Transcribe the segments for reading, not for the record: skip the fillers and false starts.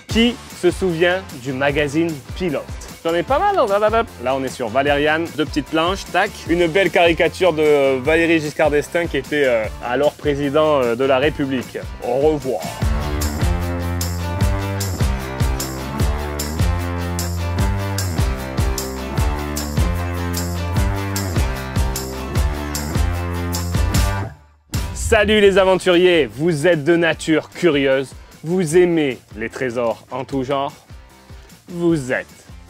Qui se souvient du magazine Pilote? J'en ai pas mal. Là, on est sur Valériane, deux petites planches, tac. Une belle caricature de Valéry Giscard d'Estaing qui était alors président de la République. Au revoir. Salut les aventuriers, vous êtes de nature curieuse, vous aimez les trésors en tout genre, vous êtes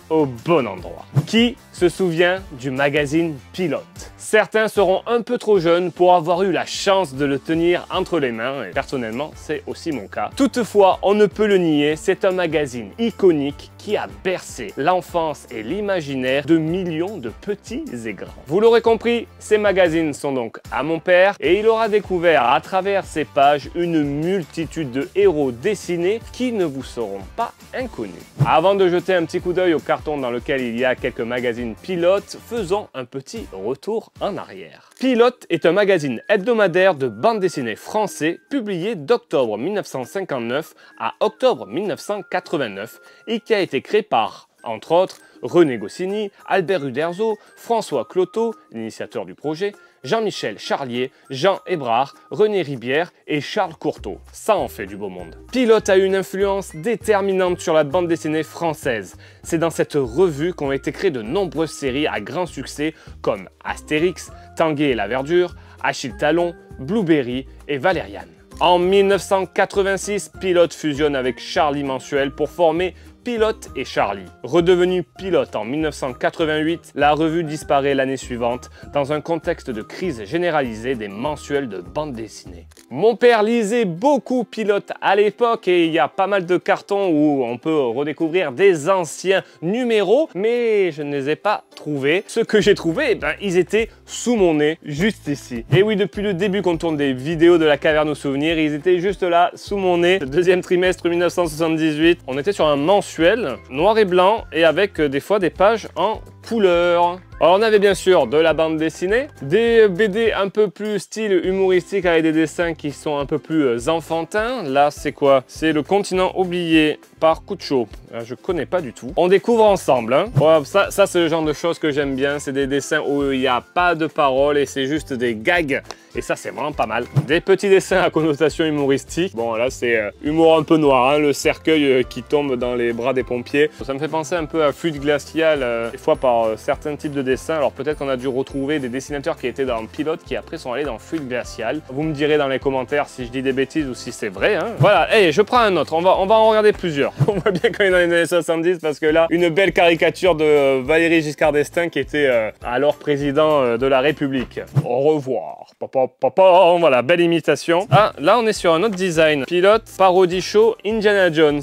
au bon endroit. Qui se souvient du magazine Pilote? Certains seront un peu trop jeunes pour avoir eu la chance de le tenir entre les mains, et personnellement, c'est aussi mon cas. Toutefois, on ne peut le nier, c'est un magazine iconique qui a bercé l'enfance et l'imaginaire de millions de petits et grands. Vous l'aurez compris, ces magazines sont donc à mon père et il aura découvert à travers ces pages une multitude de héros dessinés qui ne vous seront pas inconnus. Avant de jeter un petit coup d'œil au carton dans lequel il y a quelques magazines Pilote, faisons un petit retour en arrière. Pilote est un magazine hebdomadaire de bande dessinée français publié d'octobre 1959 à octobre 1989 et qui a été créé par, entre autres, René Goscinny, Albert Uderzo, François Cloteau, l'initiateur du projet, Jean-Michel Charlier, Jean Hébrard, René Ribière et Charles Courteau. Ça en fait du beau monde. Pilote a eu une influence déterminante sur la bande dessinée française. C'est dans cette revue qu'ont été créées de nombreuses séries à grand succès comme Astérix, Tanguy et la Verdure, Achille Talon, Blueberry et Valériane. En 1986, Pilote fusionne avec Charlie Mensuel pour former Pilote et Charlie. Redevenu Pilote en 1988, la revue disparaît l'année suivante dans un contexte de crise généralisée des mensuels de bande dessinée. Mon père lisait beaucoup Pilote à l'époque et il y a pas mal de cartons où on peut redécouvrir des anciens numéros, mais je ne les ai pas trouvés. Ceux que j'ai trouvés, ils étaient sous mon nez, juste ici. Et oui, depuis le début qu'on tourne des vidéos de la caverne aux souvenirs, ils étaient juste là, sous mon nez. Le deuxième trimestre 1978, on était sur un mensuel noir et blanc et avec des fois des pages en couleur. Alors on avait bien sûr de la bande dessinée, des BD un peu plus style humoristique avec des dessins qui sont un peu plus enfantins. Là c'est quoi? C'est Le Continent oublié par Kucho. Je connais pas du tout. On découvre ensemble. Hein. Ouais, ça c'est le genre de choses que j'aime bien. C'est des dessins où il n'y a pas de paroles et c'est juste des gags. Et ça c'est vraiment pas mal. Des petits dessins à connotation humoristique. Bon là c'est humour un peu noir. Hein. Le cercueil qui tombe dans les bras des pompiers. Ça me fait penser un peu à Fluide Glacial. Des fois par certains types de dessins. Alors peut-être qu'on a dû retrouver des dessinateurs qui étaient dans Pilote qui après sont allés dans Fluide Glacial. Vous me direz dans les commentaires si je dis des bêtises ou si c'est vrai. Hein. Voilà, hey, je prends un autre. On va en regarder plusieurs. On voit bien qu'on est dans les années 70 parce que là, une belle caricature de Valéry Giscard d'Estaing qui était alors président de la République. Au revoir. Voilà, belle imitation. Ah, là on est sur un autre design. Pilote, parodie show, Indiana Jones.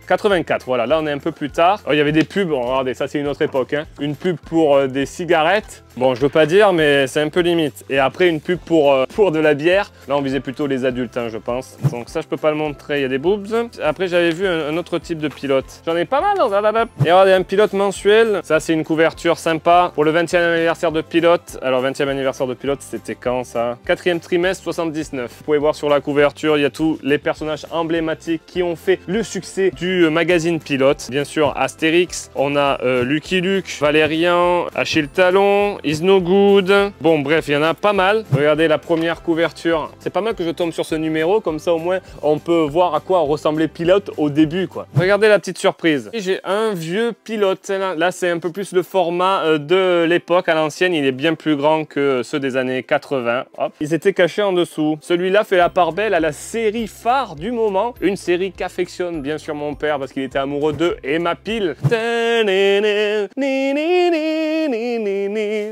84, voilà, là on est un peu plus tard. Oh, il y avait des pubs, bon, regardez, ça c'est une autre époque. Hein. Une pub pour des cigarettes. Bon, je veux pas dire, mais c'est un peu limite. Et après, une pub pour de la bière. Là, on visait plutôt les adultes, hein, je pense. Donc ça, je peux pas le montrer, il y a des boobs. Après, j'avais vu un autre type de pilote. J'en ai pas mal. Et regardez, un pilote mensuel. Ça, c'est une couverture sympa pour le 20e anniversaire de Pilote. Alors, 20e anniversaire de Pilote, c'était quand ça? 4e trimestre 79. Vous pouvez voir sur la couverture, il y a tous les personnages emblématiques qui ont fait le succès du magazine Pilote. Bien sûr, Astérix. On a Lucky Luke, Valérian, Achille Talon, Is No Good. Bon, bref, il y en a pas mal. Regardez la première couverture. C'est pas mal que je tombe sur ce numéro, comme ça au moins on peut voir à quoi ressemblait Pilote au début, quoi. Regardez la petite surprise. J'ai un vieux Pilote. Là, c'est un peu plus le format de l'époque. À l'ancienne, il est bien plus grand que ceux des années 80. Hop. Ils étaient cachés en dessous. Celui-là fait la part belle à la série phare du moment. Une série qu'affectionne bien sûr mon père parce qu'il était amoureux d'eux et ma pile.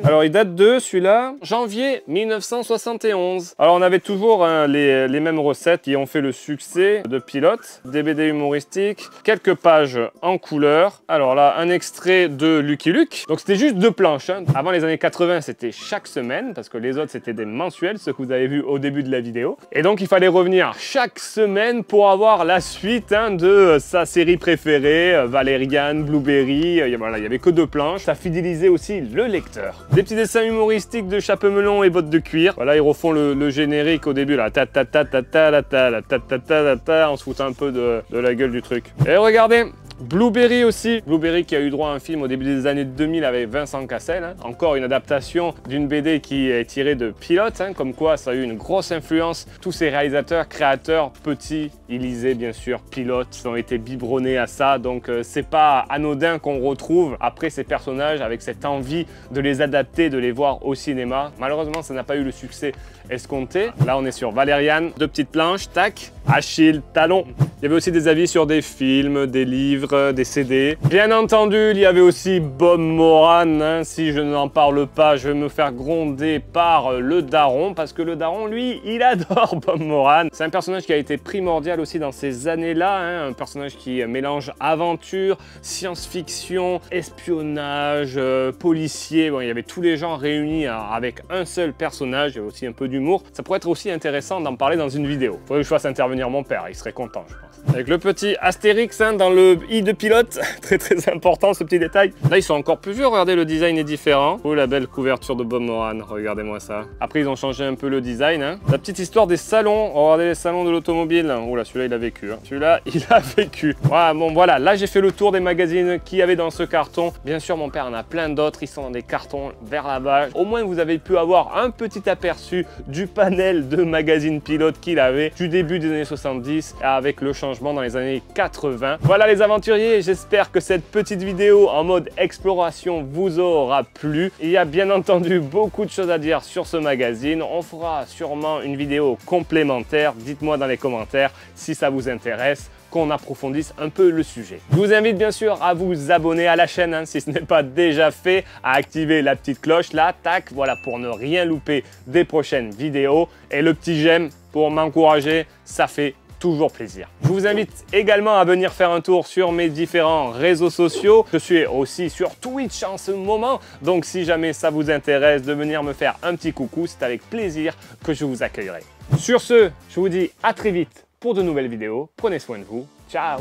Alors il date de celui-là, janvier 1971. Alors on avait toujours les mêmes recettes qui ont fait le succès de Pilote, des BD humoristiques, quelques pages en couleur. Alors là, un extrait de Lucky Luke. Donc c'était juste deux planches. Hein. Avant les années 80, c'était chaque semaine parce que les autres c'était des mensuels, ceux que vous avez vu au début de la vidéo. Et donc il fallait revenir chaque semaine pour avoir la suite de ça sa série préférée, Valerian, Blueberry, voilà, il n'y avait que 2 planches. Ça fidélisait aussi le lecteur. Des petits dessins humoristiques de chapeau-melon et bottes de cuir. Voilà, ils refont le générique au début, là, ta ta ta ta ta ta ta ta ta ta ta, on se fout un peu de la gueule du truc. Et regardez, Blueberry aussi. Blueberry qui a eu droit à un film au début des années 2000 avec Vincent Cassel. Hein. Encore une adaptation d'une BD qui est tirée de Pilote, hein, comme quoi ça a eu une grosse influence. Tous ces réalisateurs, créateurs, petits, ils lisaient bien sûr Pilote. Ils ont été biberonnés à ça, donc c'est pas anodin qu'on retrouve après ces personnages avec cette envie de les adapter, de les voir au cinéma. Malheureusement, ça n'a pas eu le succès escompté. Là, on est sur Valerian, 2 petites planches, tac, Achille, Talon. Il y avait aussi des avis sur des films, des livres, des CD. Bien entendu, il y avait aussi Bob Moran. Hein. Si je n'en parle pas, je vais me faire gronder par le daron, parce que le daron, lui, il adore Bob Moran. C'est un personnage qui a été primordial aussi dans ces années-là, hein. Un personnage qui mélange aventure, science-fiction, espionnage, policier. Bon, il y avait tous les genres réunis avec un seul personnage. Il y avait aussi un peu d'humour. Ça pourrait être aussi intéressant d'en parler dans une vidéo. Il faudrait que je fasse intervenir mon père, il serait content, je pense. Avec le petit Astérix hein, dans le i de Pilote, très important ce petit détail. Là ils sont encore plus vieux, regardez le design est différent. Oh la belle couverture de Bob Moran, regardez-moi ça. Après ils ont changé un peu le design. Hein. La petite histoire des salons, regardez les salons de l'automobile. Oh là celui-là il a vécu, hein. Celui-là il a vécu. Ouais, bon voilà, là j'ai fait le tour des magazines qu'il y avait dans ce carton. Bien sûr mon père en a plein d'autres, ils sont dans des cartons vers là-bas. Au moins vous avez pu avoir un petit aperçu du panel de magazines Pilote qu'il avait du début des années 70 avec le changement dans les années 80. Voilà les aventuriers, j'espère que cette petite vidéo en mode exploration vous aura plu. Il y a bien entendu beaucoup de choses à dire sur ce magazine. On fera sûrement une vidéo complémentaire. Dites-moi dans les commentaires si ça vous intéresse qu'on approfondisse un peu le sujet. Je vous invite bien sûr à vous abonner à la chaîne hein, si ce n'est pas déjà fait, à activer la petite cloche là, tac, voilà pour ne rien louper des prochaines vidéos et le petit j'aime pour m'encourager, ça fait toujours plaisir. Je vous invite également à venir faire un tour sur mes différents réseaux sociaux. Je suis aussi sur Twitch en ce moment, donc si jamais ça vous intéresse de venir me faire un petit coucou, c'est avec plaisir que je vous accueillerai. Sur ce, je vous dis à très vite pour de nouvelles vidéos. Prenez soin de vous. Ciao!